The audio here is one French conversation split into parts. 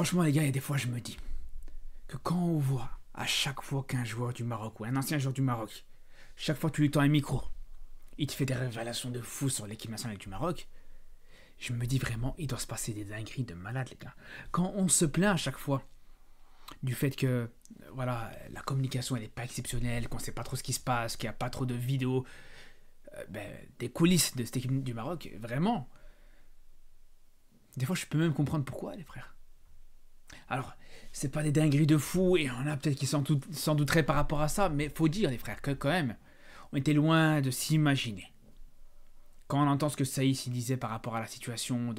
Franchement, les gars, il y a des fois, je me dis que quand on voit à chaque fois qu'un joueur du Maroc ou un ancien joueur du Maroc, chaque fois que tu lui tends un micro, il te fait des révélations de fou sur l'équipe nationale du Maroc, je me dis vraiment, il doit se passer des dingueries de malade, les gars. Quand on se plaint à chaque fois du fait que voilà, la communication elle n'est pas exceptionnelle, qu'on ne sait pas trop ce qui se passe, qu'il n'y a pas trop de vidéos, des coulisses de cette équipe du Maroc, vraiment, des fois je peux même comprendre pourquoi, les frères. Alors, c'est pas des dingueries de fou, et on a peut-être qui s'en douteraient par rapport à ça, mais faut dire, les frères, que quand même, on était loin de s'imaginer. Quand on entend ce que Saïs il disait par rapport à la situation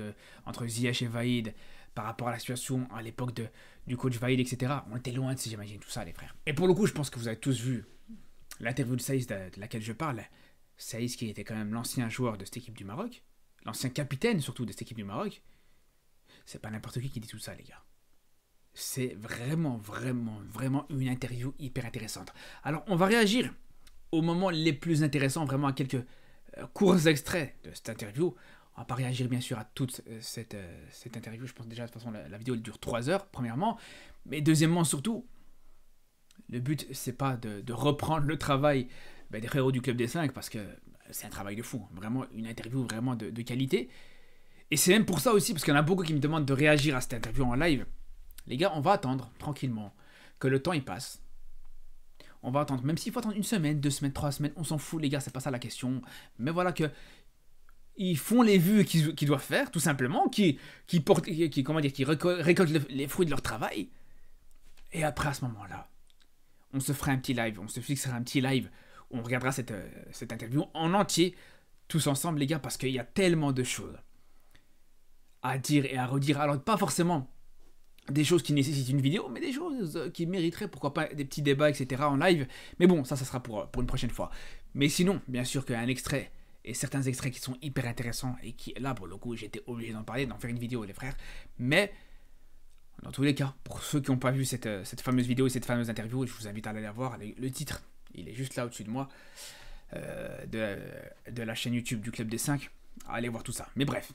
entre Ziyech et Vaïd, par rapport à la situation à l'époque du coach Vaïd, etc., on était loin de s'imaginer tout ça, les frères. Et pour le coup, je pense que vous avez tous vu l'interview de Saïs de laquelle je parle. Saïs qui était quand même l'ancien joueur de cette équipe du Maroc, l'ancien capitaine surtout de cette équipe du Maroc. C'est pas n'importe qui dit tout ça, les gars. C'est vraiment, vraiment, vraiment une interview hyper intéressante. Alors, on va réagir aux moments les plus intéressants, vraiment à quelques courts extraits de cette interview. On va pas réagir bien sûr à toute cette interview. Je pense déjà de toute façon la vidéo elle dure 3 heures, premièrement. Mais deuxièmement, surtout, le but c'est pas de reprendre le travail des frérots du Club des 5 parce que c'est un travail de fou. Vraiment une interview vraiment de qualité. Et c'est même pour ça aussi, parce qu'il y en a beaucoup qui me demandent de réagir à cette interview en live. Les gars, on va attendre tranquillement que le temps il passe. On va attendre, même s'il faut attendre 1 semaine, 2 semaines, 3 semaines, on s'en fout les gars, c'est pas ça la question. Mais voilà que ils font les vues qu'ils doivent faire, tout simplement, qui récoltent les fruits de leur travail. Et après à ce moment-là, on se fera un petit live, on se fixera un petit live, où on regardera cette interview en entier, tous ensemble les gars, parce qu'il y a tellement de choses à dire et à redire. Alors pas forcément des choses qui nécessitent une vidéo, mais des choses qui mériteraient, pourquoi pas, des petits débats, etc. en live. Mais bon, ça sera pour une prochaine fois. Mais sinon, bien sûr qu'un extrait, et certains extraits qui sont hyper intéressants, et qui, là, pour le coup, j'étais obligé d'en parler, d'en faire une vidéo, les frères. Mais, dans tous les cas, pour ceux qui n'ont pas vu cette fameuse vidéo et cette fameuse interview, je vous invite à aller la voir. Le titre, il est juste là au-dessus de moi, de la chaîne YouTube du Club des 5. Allez voir tout ça. Mais bref.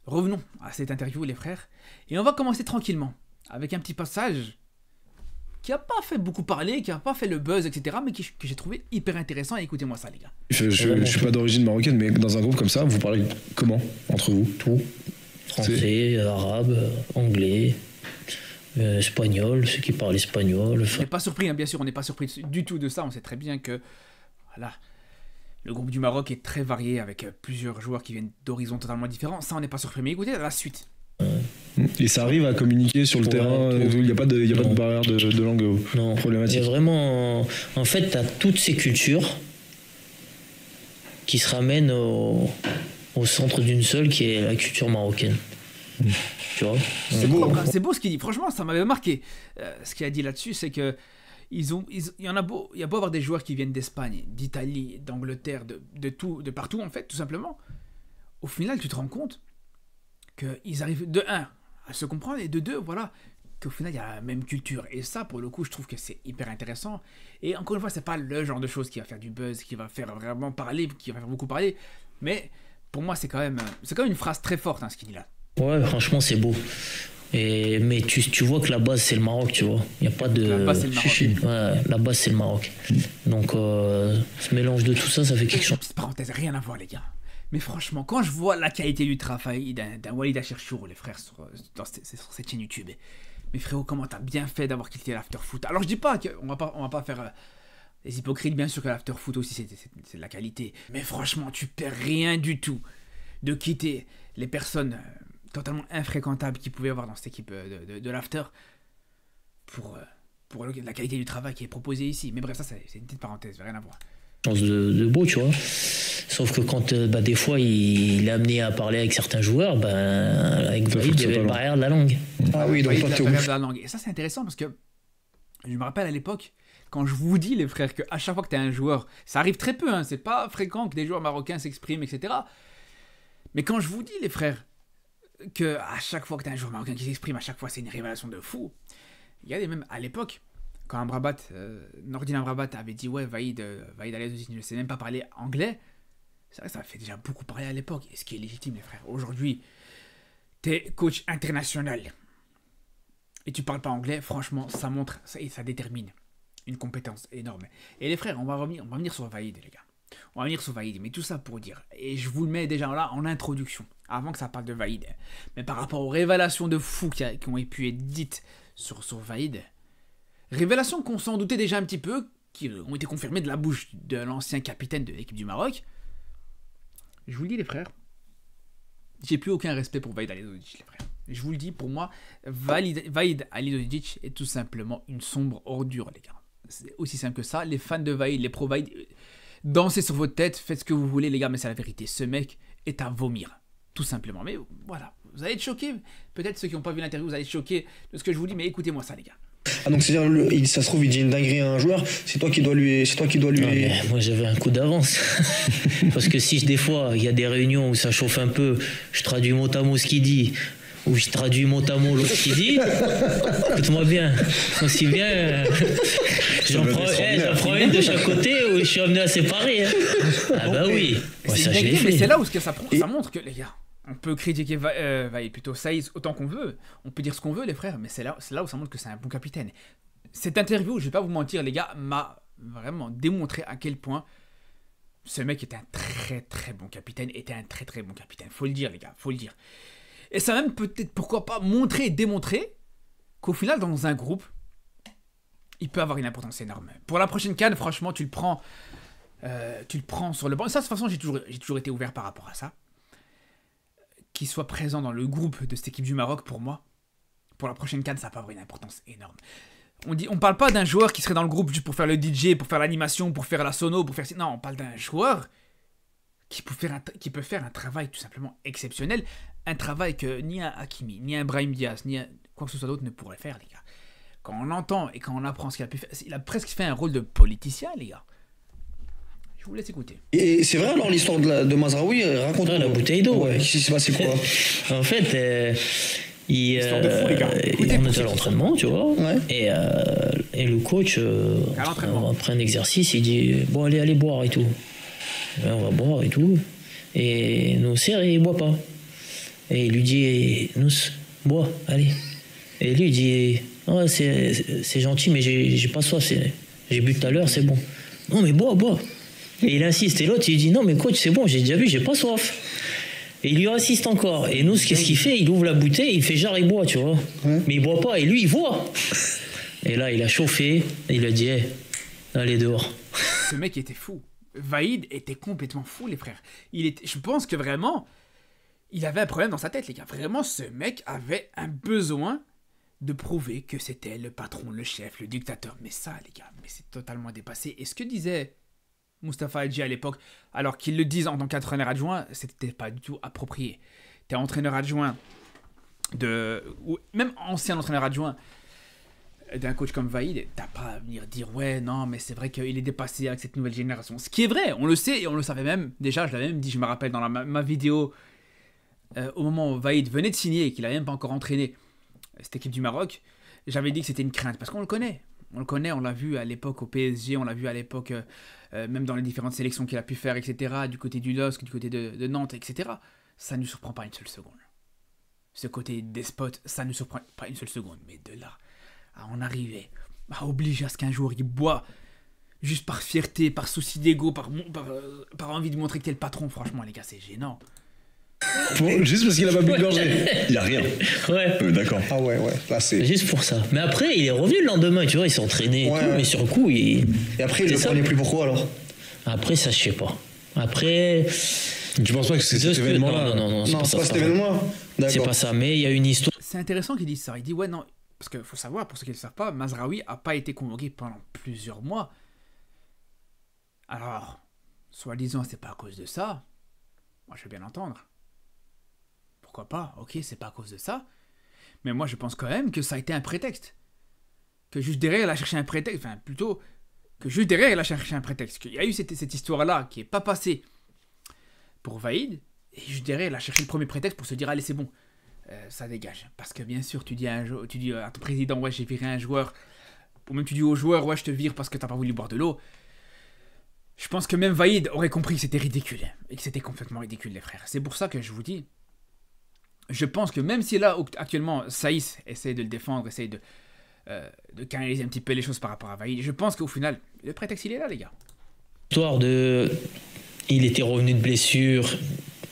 Revenons à cette interview, les frères, et on va commencer tranquillement, avec un petit passage qui n'a pas fait beaucoup parler, qui n'a pas fait le buzz, etc., mais que j'ai trouvé hyper intéressant, et écoutez-moi ça, les gars. Je suis pas d'origine marocaine, mais dans un groupe comme ça, vous parlez comment, entre vous? Tout. Français, arabe, anglais, espagnol, ceux qui parlent espagnol. On n'est pas surpris, hein, bien sûr, on n'est pas surpris du tout de ça, on sait très bien que, voilà... Le groupe du Maroc est très varié avec plusieurs joueurs qui viennent d'horizons totalement différents. Ça, on n'est pas surpris. Mais écoutez, la suite. Et ça arrive à communiquer sur le terrain. Il n'y a pas de barrière de langue problématique. Il y a vraiment... En fait, tu as toutes ces cultures qui se ramènent au centre d'une seule, qui est la culture marocaine. Tu vois? C'est beau ce qu'il dit. Franchement, ça m'avait marqué. Ce qu'il a dit là-dessus, c'est que il y a beau avoir des joueurs qui viennent d'Espagne, d'Italie, d'Angleterre, de partout en fait, tout simplement. Au final, tu te rends compte qu'ils arrivent de 1 à se comprendre et de 2, voilà, qu'au final il y a la même culture. Et ça, pour le coup, je trouve que c'est hyper intéressant. Et encore une fois, c'est pas le genre de chose qui va faire du buzz, qui va faire vraiment parler, qui va faire beaucoup parler. Mais pour moi, c'est quand même une phrase très forte, hein, ce qu'il dit là. Ouais, franchement, c'est beau. Mais tu vois que la base c'est le Maroc, tu vois. Il n'y a pas de. La base c'est le Maroc. Ouais, la base c'est le Maroc. Donc ce mélange de tout ça, ça fait quelque chose. Petite parenthèse, rien à voir les gars. Mais franchement, quand je vois la qualité du travail d'un Walid Acharchour, les frères, sur cette chaîne YouTube, mais frérot, comment t'as bien fait d'avoir quitté l'afterfoot. Alors je dis pas qu'on va pas faire les hypocrites, bien sûr que l'afterfoot aussi c'est de la qualité. Mais franchement, tu perds rien du tout de quitter les personnes totalement infréquentables qu'il pouvait y avoir dans cette équipe de l'after pour la qualité du travail qui est proposé ici. Mais bref, ça c'est une petite parenthèse, rien à voir. Chose de beau, tu vois. Sauf que quand des fois il est amené à parler avec certains joueurs, avec Vaïd, il y avait la barrière de la langue. Ah oui, donc la barrière de la langue. Et ça c'est intéressant parce que je me rappelle à l'époque, quand je vous dis les frères, qu'à chaque fois que tu as un joueur, ça arrive très peu, hein, c'est pas fréquent que des joueurs marocains s'expriment, etc. Mais quand je vous dis les frères, que à chaque fois que tu as un joueur marocain qui s'exprime, à chaque fois c'est une révélation de fou. Il y a même à l'époque, quand Amrabat, Nordin Amrabat avait dit ouais, Vaïd Alyazouzi ne sait même pas parler anglais, c'est vrai que ça fait déjà beaucoup parler à l'époque, et ce qui est légitime les frères. Aujourd'hui, t'es coach international et tu parles pas anglais, franchement, ça montre et ça détermine une compétence énorme. Et les frères, on va venir sur Vaïd, les gars. On va venir sur Vaïd, mais tout ça pour dire, et je vous le mets déjà là en introduction, avant que ça parle de Vaïd, mais par rapport aux révélations de fous qui ont pu être dites sur Vaïd, révélations qu'on s'en doutait déjà un petit peu, qui ont été confirmées de la bouche de l'ancien capitaine de l'équipe du Maroc. Je vous le dis, les frères, j'ai plus aucun respect pour Vaïd Halilhodžić, les frères. Je vous le dis, pour moi, Vaïd Halilhodžić est tout simplement une sombre ordure, les gars. C'est aussi simple que ça. Les fans de Vaïd, les pro-Vaïd, dansez sur votre tête, faites ce que vous voulez, les gars, mais c'est la vérité. Ce mec est à vomir, tout simplement. Mais voilà, vous allez être choqués. Peut-être ceux qui n'ont pas vu l'interview, vous allez être choqués de ce que je vous dis, mais écoutez-moi ça, les gars. Ah, donc c'est-à-dire, ça se trouve, il dit une dinguerie à un joueur, c'est toi qui dois lui... Non, mais moi j'avais un coup d'avance. Parce que si des fois, il y a des réunions où ça chauffe un peu, je traduis mot à mot ce qu'il dit, ou je traduis mot à mot l'autre qui dit, écoute-moi bien, aussi bien, j'en prends une de chaque côté où je suis amené à séparer. Hein. Ah bah oui, ouais, ça je l'ai fait. Mais c'est là où ça montre que, les gars, on peut critiquer plutôt Saïs autant qu'on veut, on peut dire ce qu'on veut, les frères, mais c'est là où ça montre que c'est un bon capitaine. Cette interview, je vais pas vous mentir, les gars, m'a vraiment démontré à quel point ce mec était un très très bon capitaine, faut le dire, les gars, faut le dire. Et ça même peut-être, pourquoi pas, montrer et démontrer qu'au final, dans un groupe, il peut avoir une importance énorme. Pour la prochaine CAN, franchement, tu le prends sur le banc. Et ça, de toute façon, j'ai toujours été ouvert par rapport à ça. Qu'il soit présent dans le groupe de cette équipe du Maroc, pour moi, pour la prochaine CAN, ça peut avoir une importance énorme. On parle pas d'un joueur qui serait dans le groupe juste pour faire le DJ, pour faire l'animation, pour faire la sono, pour faire... Non, on parle d'un joueur qui peut faire un travail tout simplement exceptionnel, un travail que ni un Hakimi, ni un Brahim Diaz, ni quoi que ce soit d'autre ne pourrait faire, les gars. Quand on entend et quand on apprend ce qu'il a pu faire, il a presque fait un rôle de politicien, les gars. Je vous laisse écouter. Et c'est vrai alors l'histoire de Mazraoui, raconte-moi. La bouteille d'eau. Ouais, qu'est-ce qui s'est passé quoi? En fait, Histoire de fou, les gars. Écoutez, on était à l'entraînement, tu vois. Ouais. Et le coach, après un exercice, il dit bon, allez boire et tout. Et on va boire et tout. Et nous sert et il boit pas. Et il lui dit nous, bois, allez. Et lui, il dit oh, c'est gentil, mais j'ai pas soif. J'ai bu tout à l'heure, c'est bon. Non, mais bois. Et il insiste. Et l'autre, il dit non, mais coach, c'est bon, j'ai déjà bu, j'ai pas soif. Et il lui insiste encore. Et nous, qu'est-ce qu'il fait? Il ouvre la bouteille, il fait genre, il boit, tu vois. Mais il boit pas, et lui, il voit. Et là, il a chauffé, et il a dit allez dehors. Ce mec était fou. Vaïd était complètement fou, les frères. Je pense que vraiment, il avait un problème dans sa tête, les gars. Vraiment, ce mec avait un besoin de prouver que c'était le patron, le chef, le dictateur. Mais ça, les gars, mais c'est totalement dépassé. Et ce que disait Mustapha Hadji à l'époque, alors qu'ils le disent en tant qu'entraîneur adjoint, c'était pas du tout approprié. T'es entraîneur adjoint ou même ancien entraîneur adjoint d'un coach comme Vaïd, t'as pas à venir dire ouais non mais c'est vrai qu'il est dépassé avec cette nouvelle génération. Ce qui est vrai, on le sait et on le savait même. Déjà, je l'avais même dit, je me rappelle dans ma vidéo au moment où Vaïd venait de signer et qu'il avait même pas encore entraîné cette équipe du Maroc, j'avais dit que c'était une crainte parce qu'on le connaît. On l'a vu à l'époque au PSG, on l'a vu à l'époque même dans les différentes sélections qu'il a pu faire, etc. Du côté du LOSC, du côté de Nantes, etc. Ça ne nous surprend pas une seule seconde. Ce côté despote, ça ne nous surprend pas une seule seconde. Mais de là à en arriver, à obliger à ce qu'un jour il boit, juste par fierté, par souci d'ego, par envie de montrer que t'es le patron, franchement les gars, c'est gênant. Juste parce qu'il a pas bu de gorgée. Il a rien. Ouais. D'accord. Ah ouais, là c'est... Juste pour ça. Mais après, il est revenu le lendemain, tu vois, il s'est entraîné et tout, mais sur le coup, Et après, il le prenait plus pourquoi alors? Après, ça, je sais pas. Après... Tu penses pas que c'est cet événement-là? Non, c'est pas cet événement. C'est pas ça, mais il y a une histoire. C'est intéressant qu'il dise ça. Il dit ouais, non, parce qu'il faut savoir, pour ceux qui ne le savent pas, Mazraoui a pas été convoqué pendant plusieurs mois. Alors, soi-disant, c'est pas à cause de ça. Moi, je veux bien l'entendre. Pourquoi pas? Ok, c'est pas à cause de ça. Mais moi, je pense quand même que ça a été un prétexte. Que juste derrière, elle a cherché un prétexte. Enfin, plutôt, que juste derrière, elle a cherché un prétexte. Qu'il y a eu cette histoire-là qui est pas passée pour Vaïd. Et juste derrière, elle a cherché le premier prétexte pour se dire, allez, c'est bon. Ça dégage. Parce que bien sûr, tu dis à ton président, ouais, j'ai viré un joueur. Ou même tu dis au joueur, ouais, je te vire parce que t'as pas voulu boire de l'eau. Je pense que même Vaïd aurait compris que c'était ridicule. Et que c'était complètement ridicule, les frères. C'est pour ça que je vous dis, je pense que même si là, actuellement, Saïs essaye de le défendre, essaye de canaliser un petit peu les choses par rapport à Vaïd, je pense qu'au final, le prétexte, il est là, les gars. Histoire de... Il était revenu de blessure,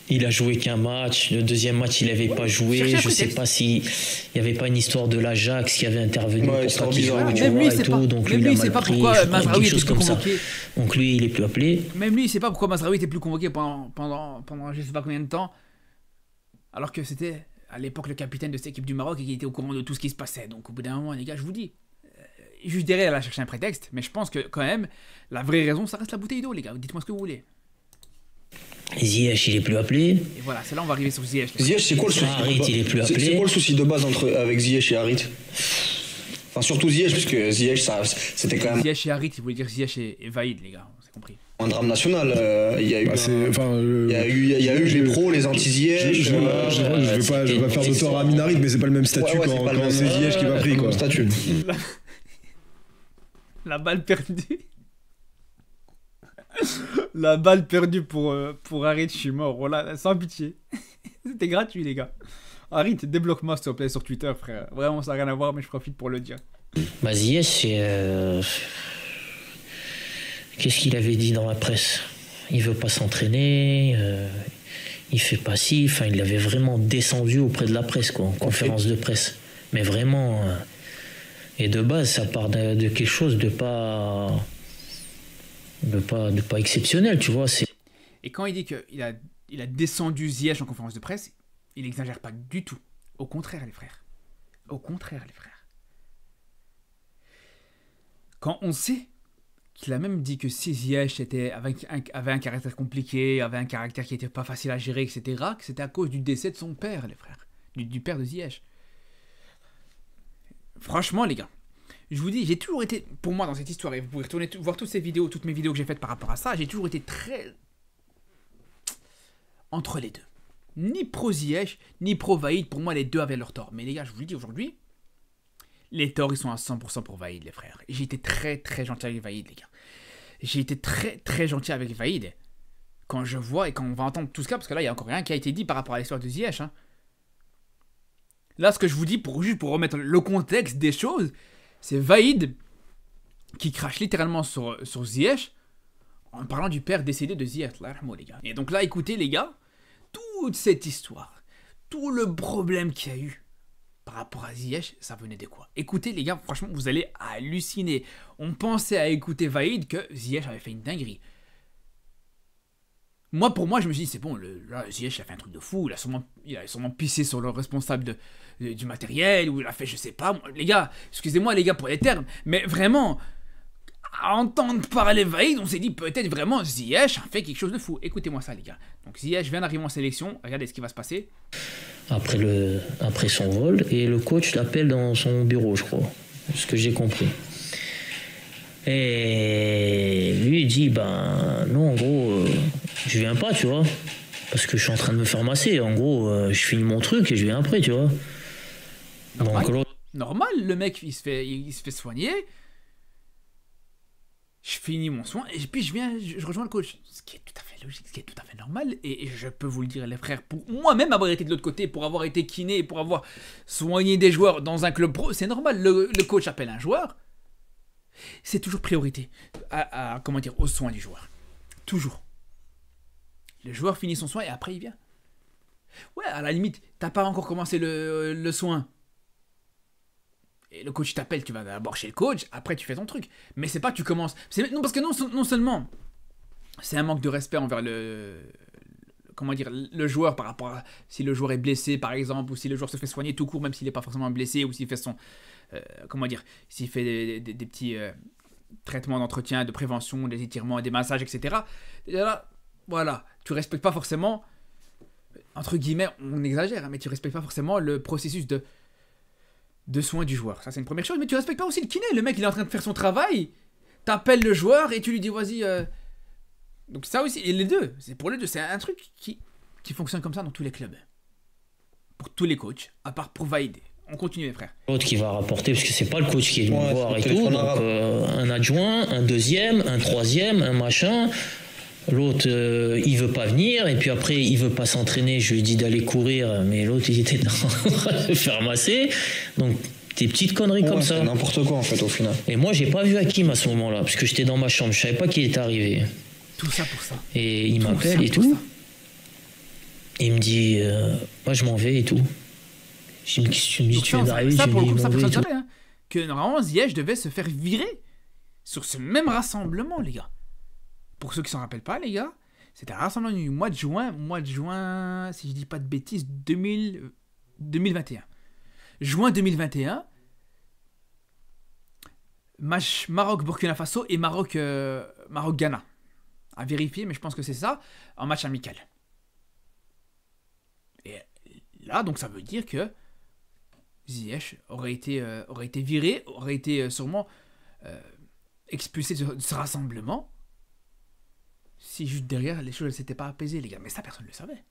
il a joué qu'un match, le deuxième match il n'avait pas joué, je sais pas s'il n'y avait pas une histoire de l'Ajax qui avait intervenu pour pas qu'il joue, même lui, et tout, donc lui il a mal pris, pourquoi Mazraoui était plus convoqué. Donc lui il est plus appelé. Même lui il sait pas pourquoi Mazraoui était plus convoqué pendant je sais pas combien de temps, alors que c'était à l'époque le capitaine de cette équipe du Maroc et qui était au courant de tout ce qui se passait. Donc au bout d'un moment les gars, je vous dis, juste derrière elle a cherché un prétexte, mais je pense que quand même la vraie raison ça reste la bouteille d'eau les gars, dites-moi ce que vous voulez. Ziyech il est plus appelé. Et voilà, c'est là on va arriver sur Ziyech. Ziyech, c'est quoi le souci Harit, il est plus appelé. C'est quoi le souci de base avec Ziyech et Harit? Enfin, surtout Ziyech, parce que Ziyech, c'était quand même. Ziyech et Harit, il voulait dire Ziyech et Vaïd, les gars, on s'est compris. Un drame national. Il y a eu. Il y a eu les pros, les anti-Ziyech. Je vais pas faire de tort à Amin Harit, mais c'est pas le même statut quand c'est Ziyech qui va pris, quoi. Statut. La balle perdue. La balle perdue pour Harit, je suis mort. Voilà, sans pitié. C'était gratuit, les gars. Harit, débloque-moi, s'il te plaît, sur Twitter, frère. Vraiment, ça n'a rien à voir, mais je profite pour le dire. Bah, Ziyech, c'est. Qu'est-ce qu'il avait dit dans la presse? Il veut pas s'entraîner, il fait pas ci. Enfin, il l'avait vraiment descendu auprès de la presse, quoi, en conférence de presse. Mais vraiment. Et de base, ça part de quelque chose de pas exceptionnel, tu vois. Et quand il dit qu'il a descendu Ziyech en conférence de presse, il n'exagère pas du tout. Au contraire, les frères. Au contraire, les frères. Quand on sait qu'il a même dit que si Ziyech avait un caractère compliqué, avait un caractère qui n'était pas facile à gérer, etc., que c'était à cause du décès de son père, les frères. Du père de Ziyech. Franchement, les gars, je vous dis, j'ai toujours été, pour moi, dans cette histoire, et vous pouvez retourner voir toutes mes vidéos que j'ai faites par rapport à ça, j'ai toujours été très entre les deux. Ni pro Ziyech, ni pro Vaïd. Pour moi, les deux avaient leur tort. Mais les gars, je vous le dis aujourd'hui, les torts, ils sont à 100% pour Vaïd, les frères. Et j'ai été très, très gentil avec Vaïd, les gars. J'ai été très, très gentil avec Vaïd. Quand je vois et quand on va entendre tout ce cas, parce que là, il n'y a encore rien qui a été dit par rapport à l'histoire de Ziyech. Hein. Là, ce que je vous dis, juste pour remettre le contexte des choses, c'est Vaïd qui crache littéralement sur Ziyech en parlant du père décédé de Ziyech, les gars. Et donc là, écoutez, les gars, toute cette histoire, tout le problème qu'il y a eu par rapport à Ziyech, ça venait de quoi? Écoutez, les gars, franchement, vous allez halluciner. On pensait à écouter Vaïd que Ziyech avait fait une dinguerie. Pour moi, je me suis dit, c'est bon, là, Ziyech a fait un truc de fou, il a sûrement pissé sur le responsable du matériel, ou il a fait, je sais pas, les gars, excusez-moi les gars pour les termes, mais vraiment, à entendre parler Vaïd, on s'est dit peut-être vraiment Ziyech a fait quelque chose de fou. Écoutez-moi ça les gars. Donc Ziyech vient d'arriver en sélection, regardez ce qui va se passer. Après son vol, et le coach l'appelle dans son bureau, je crois, ce que j'ai compris. Et lui il dit non en gros je viens pas, tu vois, parce que je suis en train de me faire masser, en gros je finis mon truc et je viens après, tu vois. Normal, le mec il se fait soigner, je finis mon soin et puis je rejoins le coach, ce qui est tout à fait logique, ce qui est tout à fait normal, et je peux vous le dire les frères, pour moi-même avoir été de l'autre côté, pour avoir été kiné, pour avoir soigné des joueurs dans un club pro, c'est normal, le coach appelle un joueur, c'est toujours priorité aux soins du joueur. Toujours. Le joueur finit son soin et après il vient. Ouais, à la limite, t'as pas encore commencé le soin. Et le coach t'appelle, tu vas d'abord chez le coach, après tu fais ton truc. Mais c'est pas que tu commences. Non, parce que non seulement c'est un manque de respect envers le joueur par rapport à si le joueur est blessé par exemple, ou si le joueur se fait soigner tout court, même s'il n'est pas forcément blessé, ou s'il fait s'il fait des petits traitements d'entretien, de prévention, des étirements, des massages, etc. Et là, voilà, tu respectes pas forcément, entre guillemets, on exagère, mais tu respectes pas forcément le processus de soins du joueur. Ça, c'est une première chose, mais tu respectes pas aussi le kiné. Le mec, il est en train de faire son travail, t'appelles le joueur et tu lui dis, vas-y... Donc ça aussi, et les deux, c'est un truc qui fonctionne comme ça dans tous les clubs. Pour tous les coachs, à part pour Vaïd. On continue les frères. L'autre qui va rapporter, parce que c'est pas le coach qui est venu voir et tout, donc un adjoint, un deuxième, un troisième, un machin. L'autre, il veut pas venir, et puis après, il veut pas s'entraîner. Je lui ai dit d'aller courir, mais l'autre, il était en train de faire masser. Donc, des petites conneries comme ça. N'importe quoi, en fait, au final. Et moi, j'ai pas vu Hakim à ce moment-là, parce que j'étais dans ma chambre. Je savais pas qu'il était arrivé. Tout ça pour ça. Et il m'appelle et tout. Il me dit, je m'en vais et tout. Je me dis, tu viens d'arriver, ça, pour le coup, ça, pour ça, hein, que normalement, Ziyech devait se faire virer sur ce même rassemblement, les gars. Pour ceux qui s'en rappellent pas, les gars, c'était un rassemblement du mois de juin, si je dis pas de bêtises, 2021. Juin 2021, match Maroc-Burkina Faso et Maroc-Ghana. À vérifier, mais je pense que c'est ça, en match amical. Et là, donc ça veut dire que Ziyech aurait été viré, aurait été sûrement expulsé de ce rassemblement. Si juste derrière, les choses ne s'étaient pas apaisées, les gars. Mais ça, personne ne le savait.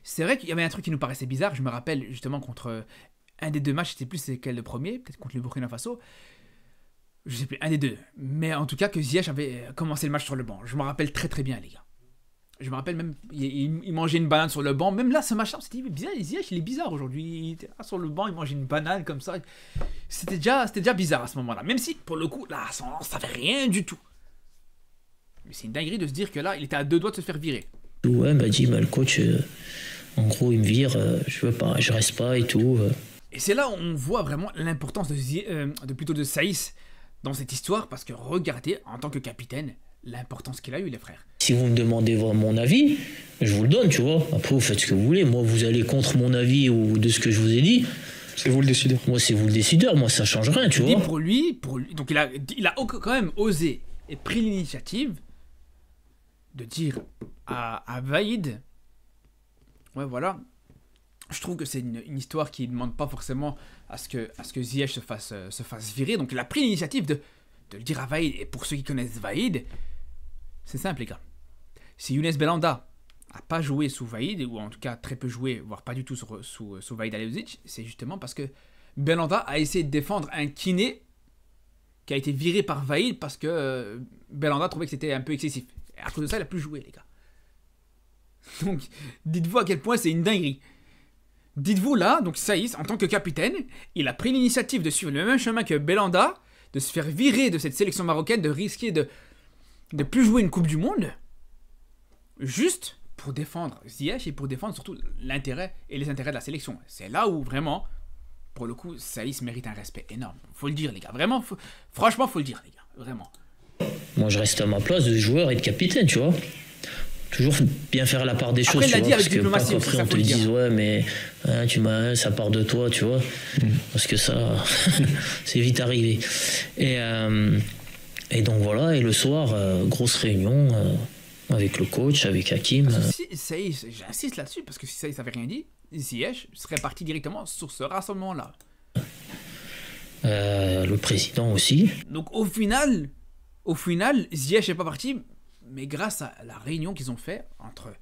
C'est vrai qu'il y avait un truc qui nous paraissait bizarre. Je me rappelle justement contre un des deux matchs, je ne sais plus c'est quel le premier, peut-être contre le Burkina Faso. Je ne sais plus, un des deux. Mais en tout cas, que Ziyech avait commencé le match sur le banc. Je me rappelle très très bien, les gars. Je me rappelle même, il mangeait une banane sur le banc. Même là, ce match-là, on s'était dit, bizarre, Ziyech, il est bizarre aujourd'hui. Il était là sur le banc, il mangeait une banane comme ça. C'était déjà bizarre à ce moment-là. Même si, pour le coup, là, on ne savait rien du tout. Mais c'est une dinguerie de se dire que là, il était à 2 doigts de se faire virer. Ouais, m'a dit, le coach, en gros, il me vire, je veux pas, je reste pas et tout. Et c'est là où on voit vraiment l'importance de Saïss dans cette histoire, parce que regardez, en tant que capitaine, l'importance qu'il a eu, les frères. Si vous me demandez mon avis, je vous le donne, tu vois. Après, vous faites ce que vous voulez. Moi, vous allez contre mon avis ou de ce que je vous ai dit. C'est vous le décideur. Moi, c'est vous le décideur. Moi, ça change rien, tu vois. Pour lui, donc il a quand même osé et pris l'initiative de dire à Vaïd, ouais, voilà, je trouve que c'est une histoire qui ne demande pas forcément à ce que Ziyech se fasse virer. Donc il a pris l'initiative de le dire à Vaïd. Et pour ceux qui connaissent Vaïd, c'est simple, les gars. Si Younes Belhanda n'a pas joué sous Vaïd, ou en tout cas très peu joué, voire pas du tout sous Vaïd Halilhodžić, c'est justement parce que Belhanda a essayé de défendre un kiné qui a été viré par Vaïd parce que Belhanda trouvait que c'était un peu excessif. Et à cause de ça, il n'a plus joué, les gars. Donc, dites-vous à quel point c'est une dinguerie. Dites-vous là, donc Saïss, en tant que capitaine, il a pris l'initiative de suivre le même chemin que Belhanda, de se faire virer de cette sélection marocaine, de risquer de plus jouer une Coupe du Monde, juste pour défendre Ziyech et pour défendre surtout l'intérêt et les intérêts de la sélection. C'est là où vraiment, pour le coup, Saïss mérite un respect énorme. Faut le dire, les gars. Vraiment, franchement, faut le dire, les gars. Vraiment. Moi, je reste à ma place de joueur et de capitaine, tu vois. Toujours bien faire la part des choses, tu vois, parce que pas qu'après on te dise ouais mais hein, ça part de toi, tu vois, parce que ça c'est vite arrivé. Et donc voilà, et le soir grosse réunion avec le coach, avec Hakim. Saïss, j'insiste là-dessus parce que si Saïss n'avait rien dit, Ziyech serait parti directement sur ce rassemblement-là. Le président aussi. Donc au final, Ziyech n'est pas parti. Mais grâce à la réunion qu'ils ont fait entre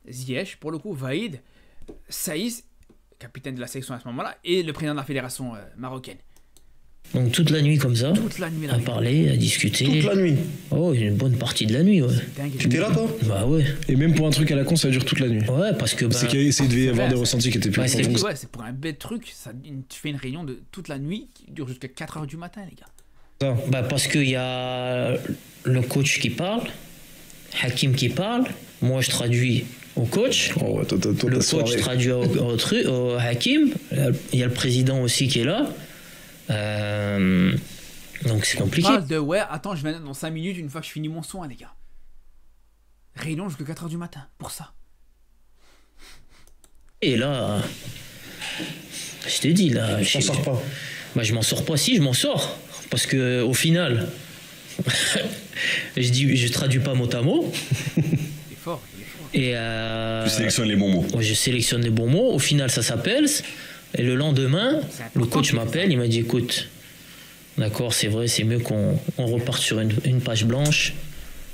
Ziyech, pour le coup, Vaïd, Saïss, capitaine de la sélection à ce moment-là, et le président de la fédération marocaine. Donc toute la nuit comme ça, à parler, à discuter. Toute la nuit. Oh, une bonne partie de la nuit, ouais. Tu étais là, toi? Bah ouais. Et même pour un truc à la con, ça dure toute la nuit. Ouais, parce que... c'est qu'il devait y avoir des ressentis qui étaient plus... Ouais, c'est pour un bête truc, tu fais une réunion de toute la nuit qui dure jusqu'à 4h du matin, les gars. Bah parce qu'il y a le coach qui parle, Hakim qui parle, moi je traduis au coach, oh, ouais, toi, le coach traduit au Hakim, il y a le président aussi qui est là, donc c'est compliqué. On parle de ouais, attends, je viens dans 5 minutes une fois que je finis mon soin, les gars. Réunion jusqu'à 4h du matin, pour ça. Et là, je t'ai dit là... Je m'en sors pas. Bah je m'en sors pas, si je m'en sors, parce que au final... je traduis pas mot à mot. Il est fort. Et tu sélectionnes les bons mots. Je sélectionne les bons mots. Au final, ça s'appelle. Et le lendemain, le coach m'appelle. Il m'a dit écoute, d'accord, c'est vrai, c'est mieux qu'on reparte sur une page blanche.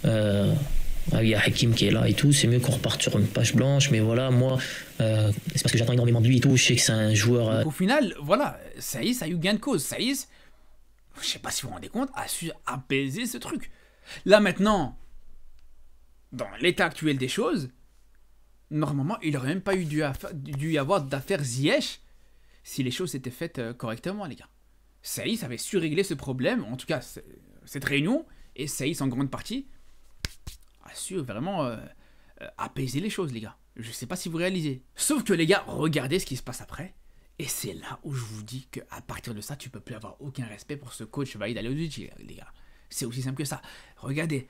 Il y a Hakim qui est là et tout. C'est mieux qu'on reparte sur une page blanche. Mais voilà, moi, c'est parce que j'attends énormément de lui et tout. Je sais que c'est un joueur. Donc, au final, voilà, Saïss a eu gain de cause. Saïss, je sais pas si vous vous rendez compte, a su apaiser ce truc. Là maintenant, dans l'état actuel des choses, normalement, il n'aurait même pas dû y avoir d'affaire Ziyech si les choses s'étaient faites correctement, les gars. Saïs avait su régler ce problème, en tout cas cette réunion, et Saïs en grande partie a su vraiment apaiser les choses, les gars. Je sais pas si vous réalisez. Sauf que les gars, regardez ce qui se passe après, et c'est là où je vous dis qu'à partir de ça, tu peux plus avoir aucun respect pour ce coach Vahid Halilhodžić, les gars. C'est aussi simple que ça. Regardez,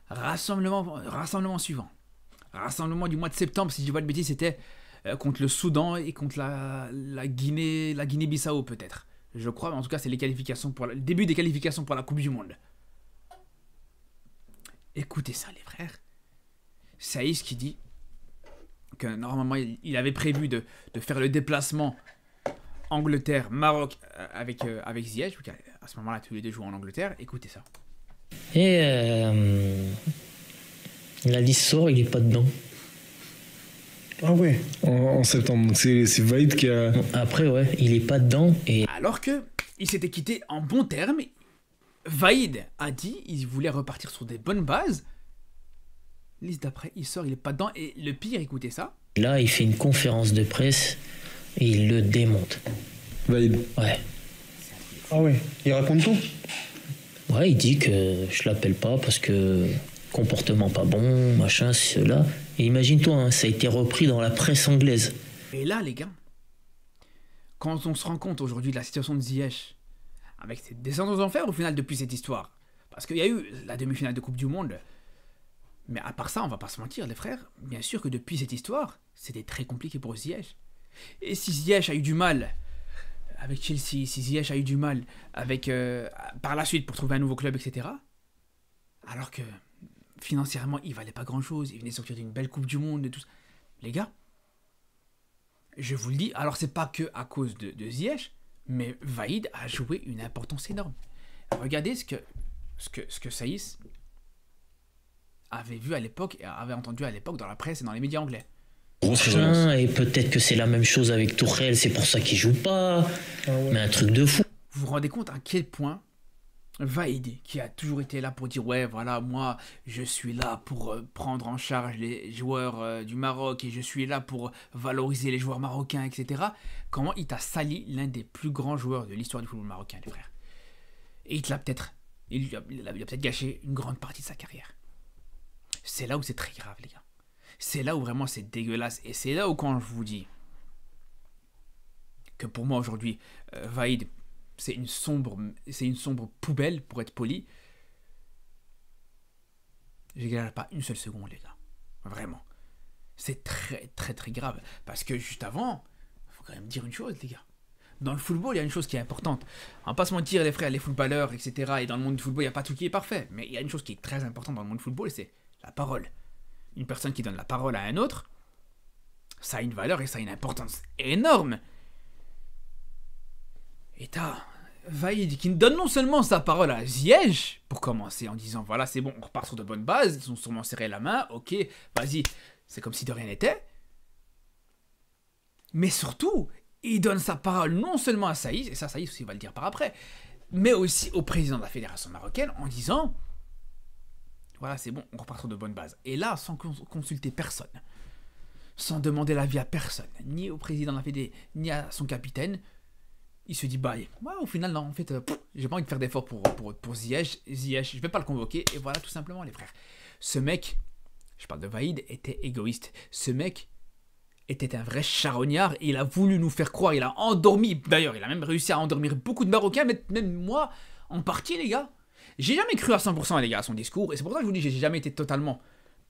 rassemblement suivant. Rassemblement du mois de septembre, si je dis pas de bêtises, c'était contre le Soudan et contre la Guinée-Bissau peut-être. Je crois, mais en tout cas, c'est le début des qualifications pour la Coupe du Monde. Écoutez ça, les frères. Saïs qui dit que normalement, il avait prévu de faire le déplacement Angleterre-Maroc avec Ziyech. À ce moment-là, tous les deux jouent en Angleterre. Écoutez ça. Et la liste sort, il est pas dedans. Ah ouais. En septembre. C'est Vahid qui a... Après, ouais, il est pas dedans. Et... Alors que il s'était quitté en bons termes. Vahid a dit il voulait repartir sur des bonnes bases. Liste d'après, il sort, il est pas dedans. Et le pire, écoutez ça. Là, il fait une conférence de presse et il le démonte. Vahid. Ouais. Ah ouais, il raconte tout. Ouais, il dit que je l'appelle pas parce que comportement pas bon, machin, cela. Et imagine-toi, hein, ça a été repris dans la presse anglaise. Et là, les gars, quand on se rend compte aujourd'hui de la situation de Ziyech, avec ses descentes aux enfers au final depuis cette histoire, parce qu'il y a eu la demi-finale de Coupe du Monde, mais à part ça, on va pas se mentir, les frères, bien sûr que depuis cette histoire, c'était très compliqué pour Ziyech. Et si Ziyech a eu du mal avec Chelsea, si Ziyech a eu du mal avec par la suite pour trouver un nouveau club, etc., alors que financièrement, il valait pas grand-chose, il venait sortir d'une belle Coupe du Monde et tout ça. Les gars, je vous le dis, alors c'est pas que à cause de Ziyech, mais Vahid a joué une importance énorme. Regardez ce que Saïs avait vu à l'époque et avait entendu à l'époque dans la presse et dans les médias anglais. Et peut-être que c'est la même chose avec Tuchel, c'est pour ça qu'il joue pas. Ah ouais. Mais un truc de fou. Vous vous rendez compte à quel point Vahid, qui a toujours été là pour dire ouais voilà, moi je suis là pour prendre en charge les joueurs du Maroc et je suis là pour valoriser les joueurs marocains, etc. Comment il t'a sali l'un des plus grands joueurs de l'histoire du football marocain, les frères. Et il a peut-être gâché une grande partie de sa carrière. C'est là où c'est très grave, les gars. C'est là où vraiment c'est dégueulasse. Et c'est là où quand je vous dis que pour moi aujourd'hui, Vahid, c'est une sombre poubelle, pour être poli. J'exagère pas une seule seconde, les gars. Vraiment. C'est très, très, très grave. Parce que juste avant, il faut quand même dire une chose, les gars. Dans le football, il y a une chose qui est importante. On va pas se mentir, les frères, les footballeurs, etc. Et dans le monde du football, il n'y a pas tout qui est parfait. Mais il y a une chose qui est très importante dans le monde du football, c'est la parole. Une personne qui donne la parole à un autre, ça a une valeur et ça a une importance énorme. Et t'as Vahid qui donne non seulement sa parole à Ziyech, pour commencer en disant voilà c'est bon, on repart sur de bonnes bases, ils ont sûrement serré la main, ok, vas-y, c'est comme si de rien n'était. Mais surtout, il donne sa parole non seulement à Saïs, et ça Saïs aussi va le dire par après, mais aussi au président de la fédération marocaine en disant voilà c'est bon, on repart sur de bonnes bases. Et là, sans consulter personne, sans demander l'avis à personne, ni au président de la fédé, ni à son capitaine, il se dit, bah, ouais, au final, non, en fait, j'ai pas envie de faire d'efforts pour Ziyech, je vais pas le convoquer, et voilà, tout simplement, les frères. Ce mec, je parle de Vahid, était égoïste. Ce mec était un vrai charognard, et il a voulu nous faire croire, il a endormi, d'ailleurs, il a même réussi à endormir beaucoup de Marocains, même moi, en partie, les gars. J'ai jamais cru à 100%, les gars, à son discours, et c'est pour ça que je vous dis, j'ai jamais été totalement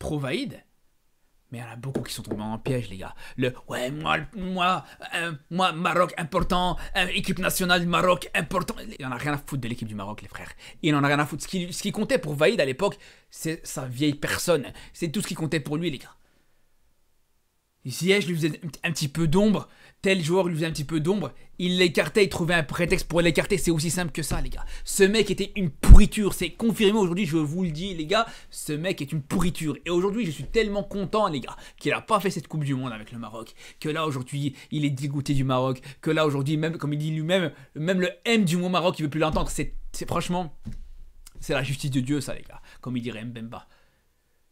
pro-Vahid. Mais il y en a beaucoup qui sont tombés en piège, les gars. Ouais, moi, Maroc important, équipe nationale du Maroc important. Il en a rien à foutre de l'équipe du Maroc, les frères. Il en a rien à foutre. Ce qui comptait pour Vahid à l'époque, c'est sa vieille personne. C'est tout ce qui comptait pour lui, les gars. Ziyech lui faisait un petit peu d'ombre, tel joueur lui faisait un petit peu d'ombre, il l'écartait, il trouvait un prétexte pour l'écarter, c'est aussi simple que ça, les gars. Ce mec était une pourriture, c'est confirmé aujourd'hui, je vous le dis, les gars, ce mec est une pourriture. Et aujourd'hui, je suis tellement content, les gars, qu'il n'a pas fait cette Coupe du Monde avec le Maroc, que là, aujourd'hui, il est dégoûté du Maroc, que là, aujourd'hui, même, comme il dit lui-même, même le M du mot Maroc, il veut plus l'entendre, c'est franchement, c'est la justice de Dieu, ça, les gars, comme il dirait Mbemba.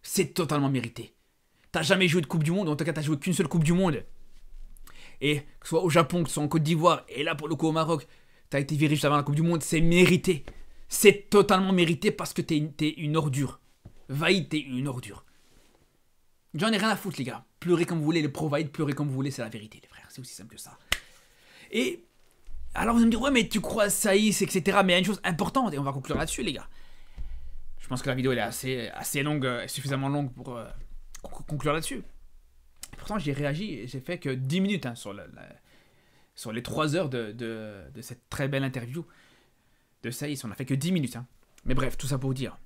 C'est totalement mérité. T'as jamais joué de Coupe du Monde, en tout cas t'as joué qu'une seule Coupe du Monde. Et que ce soit au Japon, que ce soit en Côte d'Ivoire, et là pour le coup au Maroc, t'as été viré juste avant la Coupe du Monde, c'est mérité. C'est totalement mérité parce que t'es une ordure. Vaïd, t'es une ordure. J'en ai rien à foutre les gars. Pleurez comme vous voulez, les pro-Vaïd, pleurez comme vous voulez, c'est la vérité les frères. C'est aussi simple que ça. Et alors vous allez me dire, ouais mais tu crois à Saïs, etc. Mais il y a une chose importante, et on va conclure là-dessus les gars. Je pense que la vidéo elle est assez longue, suffisamment longue pour conclure là-dessus. Pourtant j'ai réagi, j'ai fait que 10 minutes sur les 3 heures de cette très belle interview de Saïs. On a fait que 10 minutes. Hein. Mais bref, tout ça pour vous dire.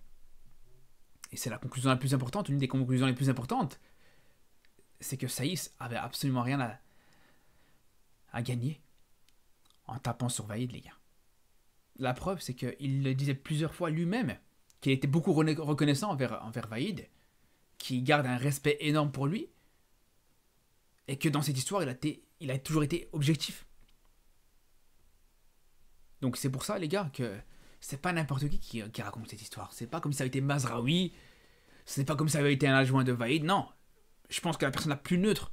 Et c'est la conclusion la plus importante, une des conclusions les plus importantes. C'est que Saïs avait absolument rien à gagner en tapant sur Vaïd, les gars. La preuve, c'est qu'il le disait plusieurs fois lui-même, qu'il était beaucoup reconnaissant envers Vaïd, qu'il garde un respect énorme pour lui, et que dans cette histoire, il a toujours été objectif. Donc c'est pour ça, les gars, que c'est pas n'importe qui raconte cette histoire. C'est pas comme si ça avait été Mazraoui, c'est pas comme si ça avait été un adjoint de Vaïd, non. Je pense que la personne la plus neutre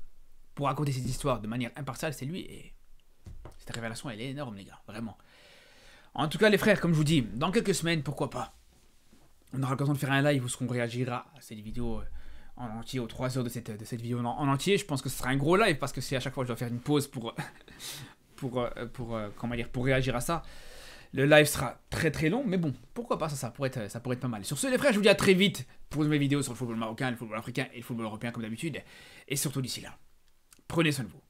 pour raconter cette histoire de manière impartiale, c'est lui, et cette révélation, elle est énorme, les gars, vraiment. En tout cas, les frères, comme je vous dis, dans quelques semaines, pourquoi pas, on aura l'occasion de faire un live où on réagira à cette vidéo en entier, aux 3 heures de cette vidéo en entier. Je pense que ce sera un gros live, parce que c'est à chaque fois que je dois faire une pause pour réagir à ça. Le live sera très très long, mais bon, pourquoi pas, ça pourrait être pas mal. Sur ce, les frères, je vous dis à très vite pour mes vidéos sur le football marocain, le football africain et le football européen comme d'habitude. Et surtout d'ici là, prenez soin de vous.